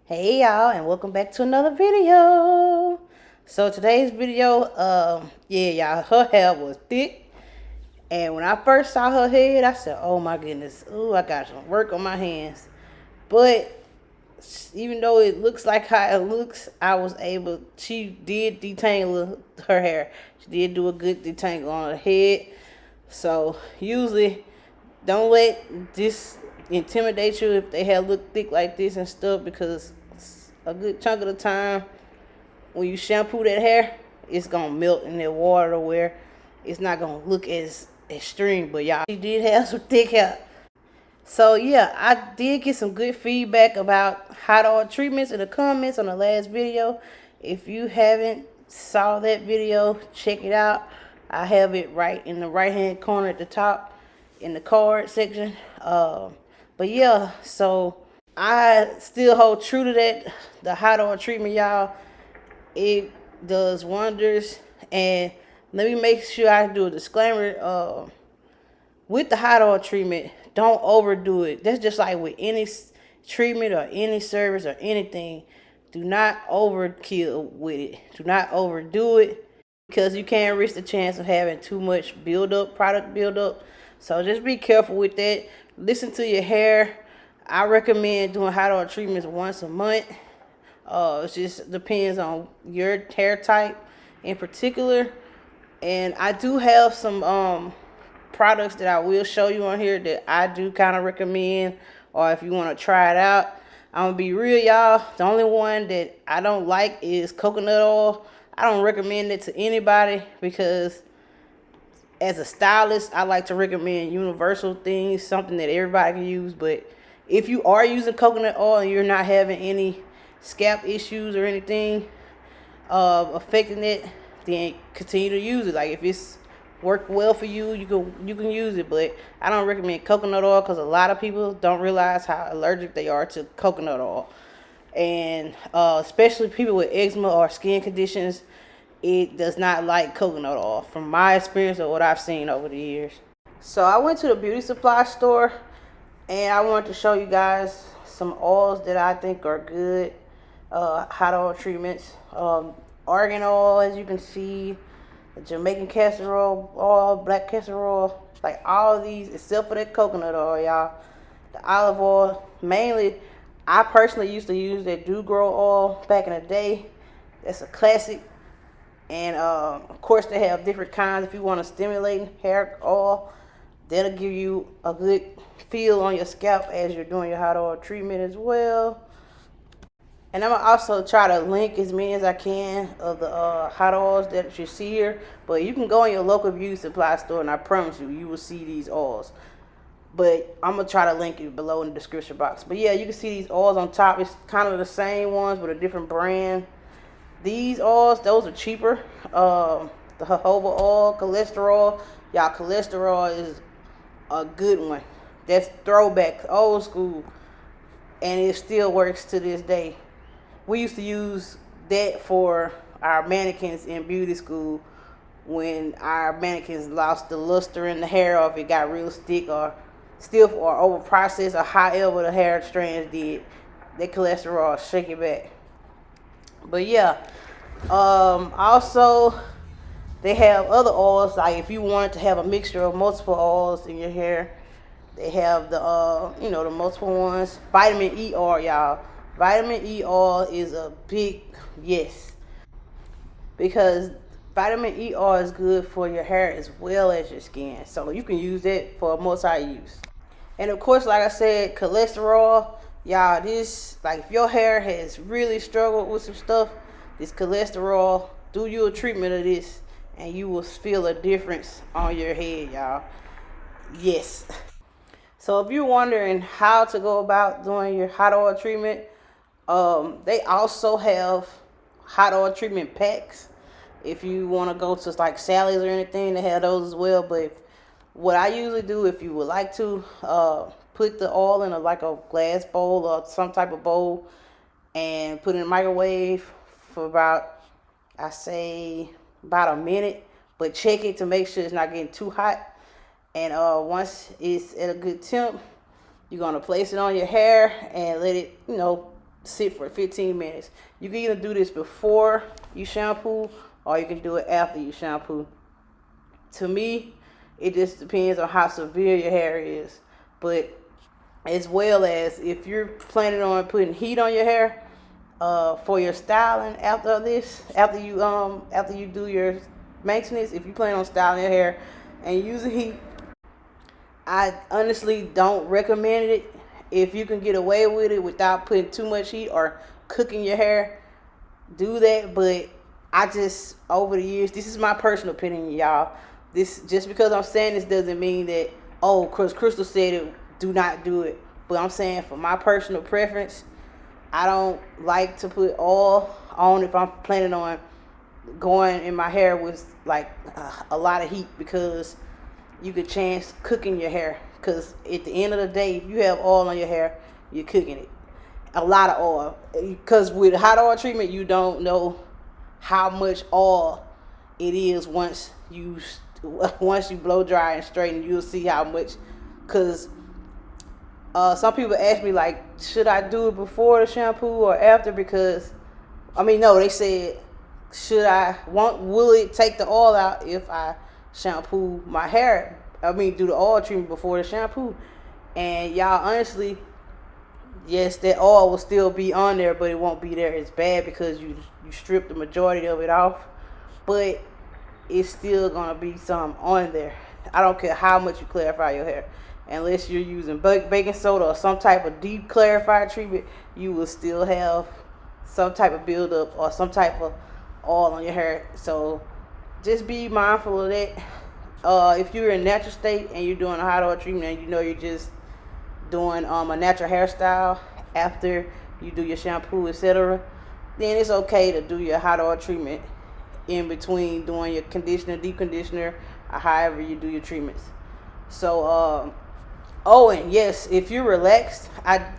Hey y'all, and welcome back to another video. So today's video, yeah y'all, her hair was thick, and when I first saw her head, I said, oh my goodness, ooh, I got some work on my hands. But even though it looks like how it looks, she did detangle her hair. She did do a good detangle on her head. So usually, don't let this intimidate you if they hair look thick like this and stuff, because a good chunk of the time when you shampoo that hair, it's gonna melt in that water to where it's not gonna look as extreme. But y'all, she did have some thick hair. So yeah, I did get some good feedback about hot oil treatments in the comments on the last video. If you haven't saw that video, check it out. I have it right in the right hand corner at the top in the card section. But yeah, so I still hold true to that. The hot oil treatment, y'all, it does wonders. And let me make sure I do a disclaimer. With the hot oil treatment, don't overdo it. That's just like with any treatment or any service or anything. Do not overkill with it. Do not overdo it, because you can't risk the chance of having too much product buildup. So just be careful with that. Listen to your hair. I recommend doing hot oil treatments once a month. It just depends on your hair type in particular. And I do have some products that I will show you on here that I do kind of recommend, or if you want to try it out. I'm gonna be real, y'all. The only one that I don't like is coconut oil. I don't recommend it to anybody, because as a stylist, I like to recommend universal things, something that everybody can use. But if you are using coconut oil and you're not having any scalp issues or anything affecting it, then continue to use it. Like, if it's worked well for you, you can use it. But I don't recommend coconut oil, because a lot of people don't realize how allergic they are to coconut oil. And especially people with eczema or skin conditions, it does not like coconut oil, from my experience or what I've seen over the years. So I went to the beauty supply store, and I wanted to show you guys some oils that I think are good hot oil treatments. Argan oil, as you can see, the Jamaican castor oil, black castor oil, like all of these except for that coconut oil, y'all. The olive oil, mainly, I personally used to use that Do Grow oil back in the day. That's a classic. And of course, they have different kinds. If you want a stimulating hair oil, that'll give you a good feel on your scalp as you're doing your hot oil treatment as well. And I'm going to also try to link as many as I can of the hot oils that you see here. But you can go in your local beauty supply store, and I promise you, you will see these oils. But I'm going to try to link it below in the description box. But yeah, you can see these oils on top. It's kind of the same ones, but a different brand. These oils, those are cheaper. The jojoba oil, cholesterol. Y'all, cholesterol is a good one. That's throwback, old school. And it still works to this day. We used to use that for our mannequins in beauty school when our mannequins lost the luster in the hair, or if it got real stiff or over processed, or however the hair strands did. That cholesterol shake it back. But yeah, also they have other oils. Like, if you wanted to have a mixture of multiple oils in your hair, they have the the multiple ones. Vitamin E oil, y'all. Vitamin E oil is a big yes, because vitamin E oil is good for your hair as well as your skin. So you can use that for multi-use. And of course, like I said, cholesterol. Y'all, this, like, if your hair has really struggled with some stuff, this cholesterol, do you a treatment of this, and you will feel a difference on your head, y'all. Yes. So if you're wondering how to go about doing your hot oil treatment, they also have hot oil treatment packs. If you want to go to like Sally's or anything, they have those as well. But what I usually do, if you would like to, put the oil in like a glass bowl or some type of bowl, and put it in the microwave for about, I say, about a minute. But check it to make sure it's not getting too hot. And once it's at a good temp, you're going to place it on your hair and let it, sit for 15 minutes. You can either do this before you shampoo or you can do it after you shampoo. To me, it just depends on how severe your hair is. But as well as if you're planning on putting heat on your hair for your styling after this, after you do your maintenance, if you plan on styling your hair and using heat, I honestly don't recommend it. If you can get away with it without putting too much heat or cooking your hair, do that. But I just, over the years, this is my personal opinion, y'all. This, just because I'm saying this doesn't mean that, oh, because Kristal said it, do not do it. But I'm saying for my personal preference, I don't like to put oil on if I'm planning on going in my hair with like a lot of heat, because you could chance cooking your hair. Because at the end of the day, if you have oil on your hair, you're cooking it. A lot of oil. Because with hot oil treatment, you don't know how much oil it is once you blow dry and straighten. You'll see how much. Because some people ask me, like, should I do it before the shampoo or after? Because, no, they said, will it take the oil out if I shampoo my hair? Do the oil treatment before the shampoo. And y'all, honestly, yes, that oil will still be on there, but it won't be there as bad because you strip the majority of it off. But it's still gonna be some on there. I don't care how much you clarify your hair, unless you're using baking soda or some type of deep clarified treatment, you will still have some type of buildup or some type of oil on your hair. So just be mindful of that. If you're in natural state and you're doing a hot oil treatment and you know you're just doing a natural hairstyle after you do your shampoo, etc., then it's okay to do your hot oil treatment in between doing your conditioner, deep conditioner, or however you do your treatments. So, and yes, if you're relaxed,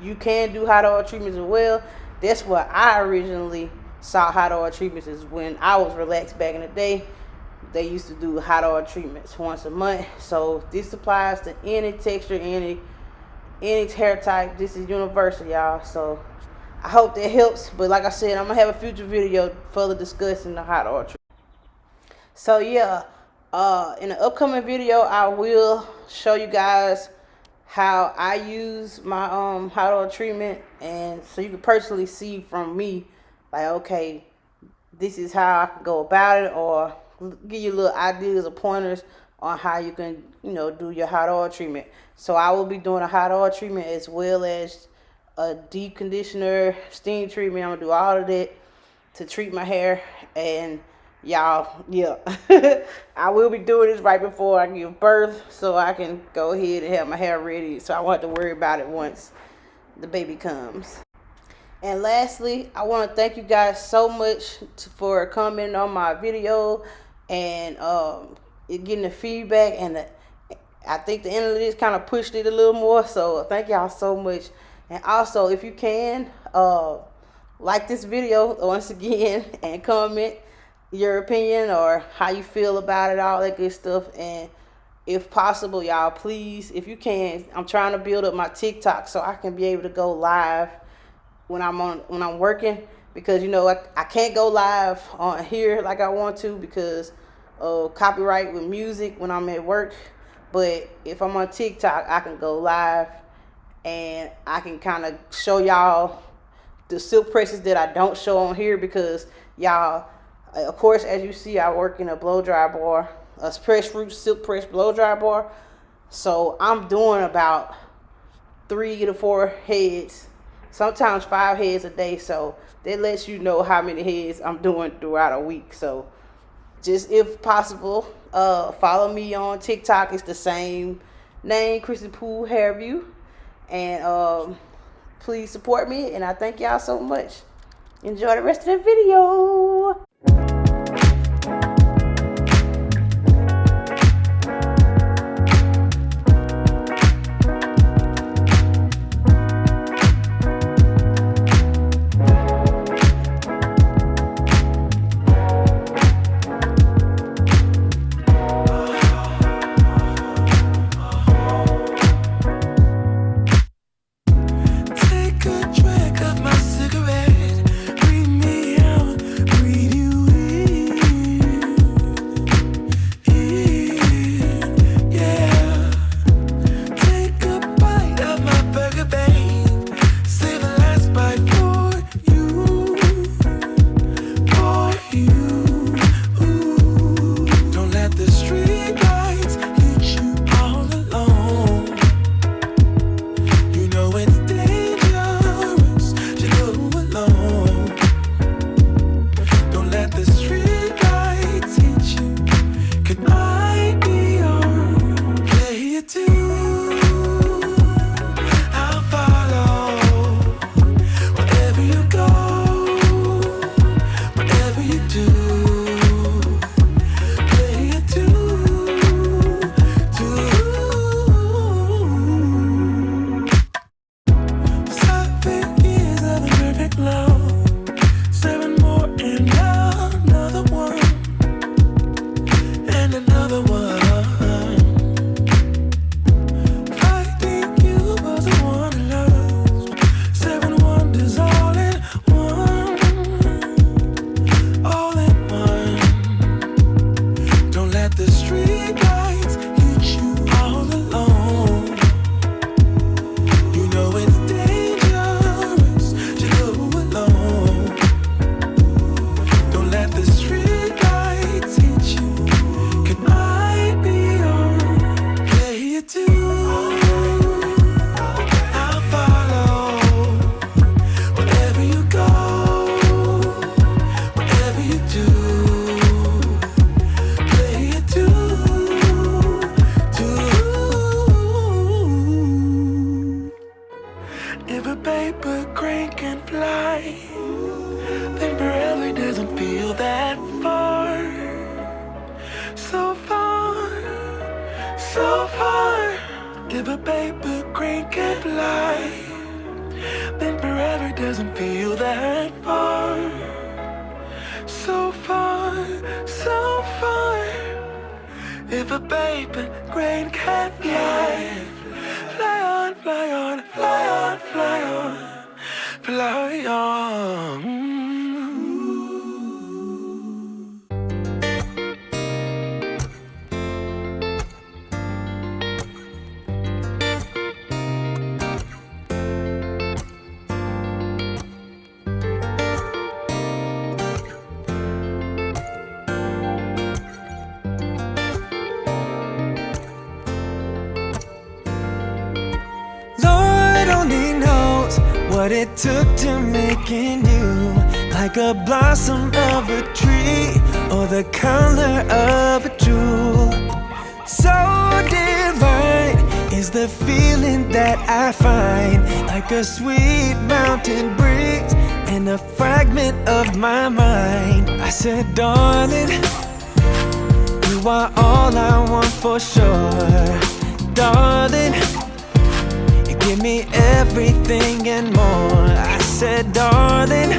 you can do hot oil treatments as well. That's what I originally saw hot oil treatments is when I was relaxed back in the day. They used to do hot oil treatments once a month. So this applies to any texture, any hair type. This is universal, y'all. So I hope that helps. But like I said, I'm gonna have a future video further discussing the hot oil treatment. So yeah, in the upcoming video, I will show you guys how I use my hot oil treatment, and so you can personally see from me, like, okay, this is how I can go about it, or give you little ideas or pointers on how you can, do your hot oil treatment. So I will be doing a hot oil treatment as well as a deep conditioner, steam treatment. I'm gonna do all of that to treat my hair. And y'all, yeah, I will be doing this right before I give birth, so I can go ahead and have my hair ready, so I won't have to worry about it once the baby comes. And lastly, I want to thank you guys so much for commenting on my video and getting the feedback. And I think the analytics kind of pushed it a little more. So thank y'all so much. And also, if you can, like this video once again and comment your opinion or how you feel about it, all that good stuff. And if possible, y'all, please, if you can, I'm trying to build up my TikTok so I can be able to go live when I'm working, because I can't go live on here like I want to because of copyright with music when I'm at work. But if I'm on TikTok, I can go live and I can kind of show y'all the silk presses that I don't show on here, because y'all, of course, as you see, I work in a blow dry bar, a press fruit silk press blow dry bar. So I'm doing about 3 to 4 heads, sometimes 5 heads a day. So that lets you know how many heads I'm doing throughout a week. So just, if possible, follow me on TikTok. It's the same name, Kristal Hair View. And please support me, and I thank y'all so much. Enjoy the rest of the video. Take a drag of my cigarette. a paper crane can fly, then forever doesn't feel that far. So far, so far. If a paper crane can fly, then forever doesn't feel that far. So far, so far. If a paper crane can fly, fly on, fly on, fly on, fly on, fly on. What it took to making you like a blossom of a tree or the color of a jewel. So divine is the feeling that I find, like a sweet mountain breeze and a fragment of my mind. I said, darling, you are all I want for sure. Darling, give me everything and more. I said, darling,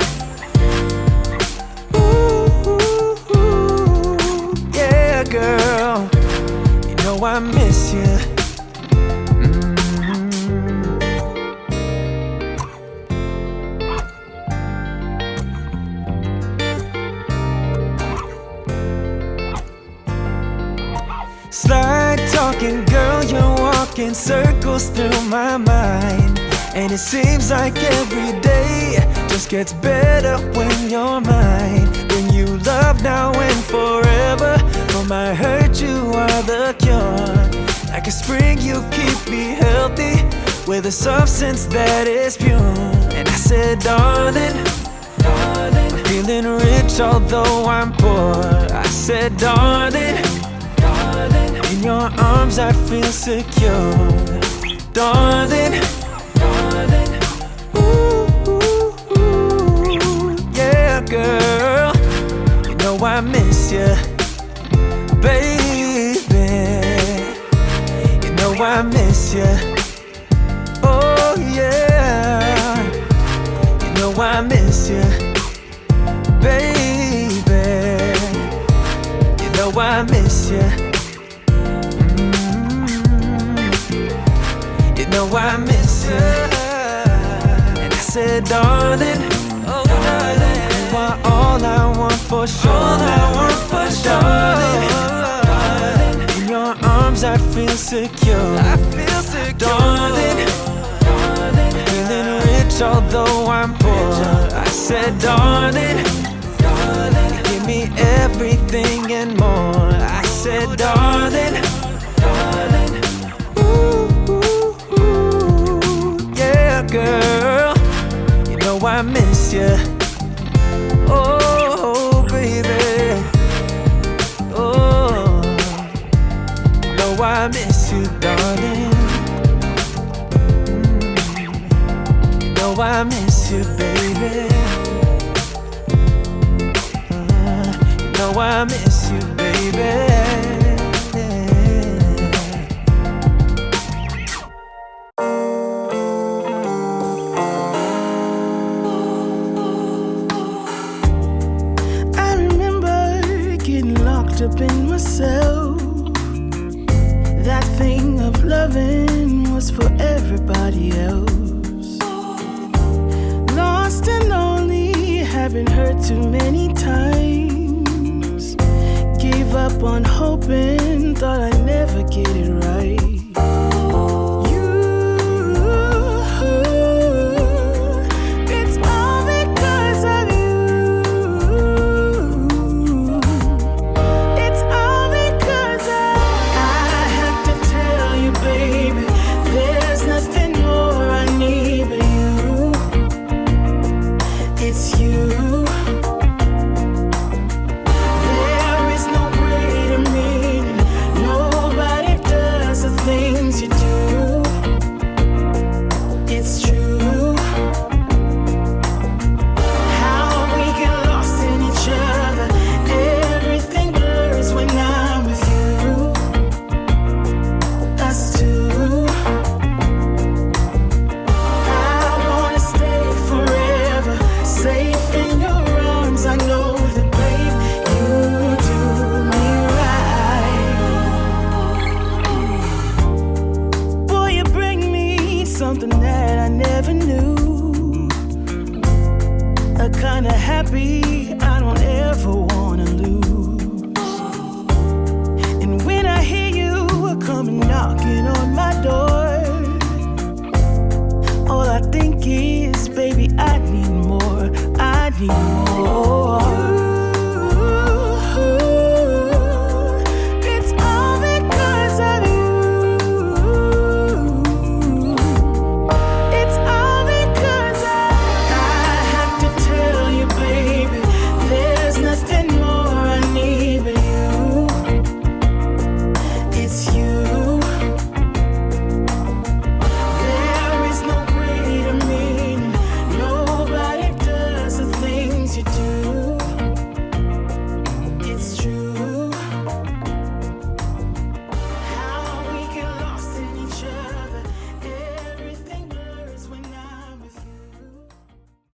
ooh, ooh, ooh, yeah, girl, you know I miss you. Slide talking, girl, you're walking circles through my mind. And it seems like every day just gets better when you're mine. Bring you love now and forever. For my hurt, you are the cure. Like a spring, you keep me healthy with a substance that is pure. And I said, darling, darling, I'm feeling rich although I'm poor. I said, darling, in your arms I feel secure. Darling, darling, ooh, ooh, ooh, yeah, girl, you know I miss you, baby. You know I miss you, oh yeah. You know I miss you, baby. You know I miss you. You know I miss you. And I said, darling, oh darling, you are all I want for sure. All I want for sure. Darling, in your arms I feel secure. I feel secure. Darling, darling, feeling rich although I'm poor. I said, darling, darling, give me everything and more. I said, darling, darling, girl, you know I miss you. Oh, baby. Oh, you know I miss you, darling. You know I miss you, baby. You know I miss you, baby. Up in myself, that thing of loving was for everybody else. Lost and lonely, having hurt too many times. Gave up on hoping, thought I'd never get it right. the kind of happy I don't ever want.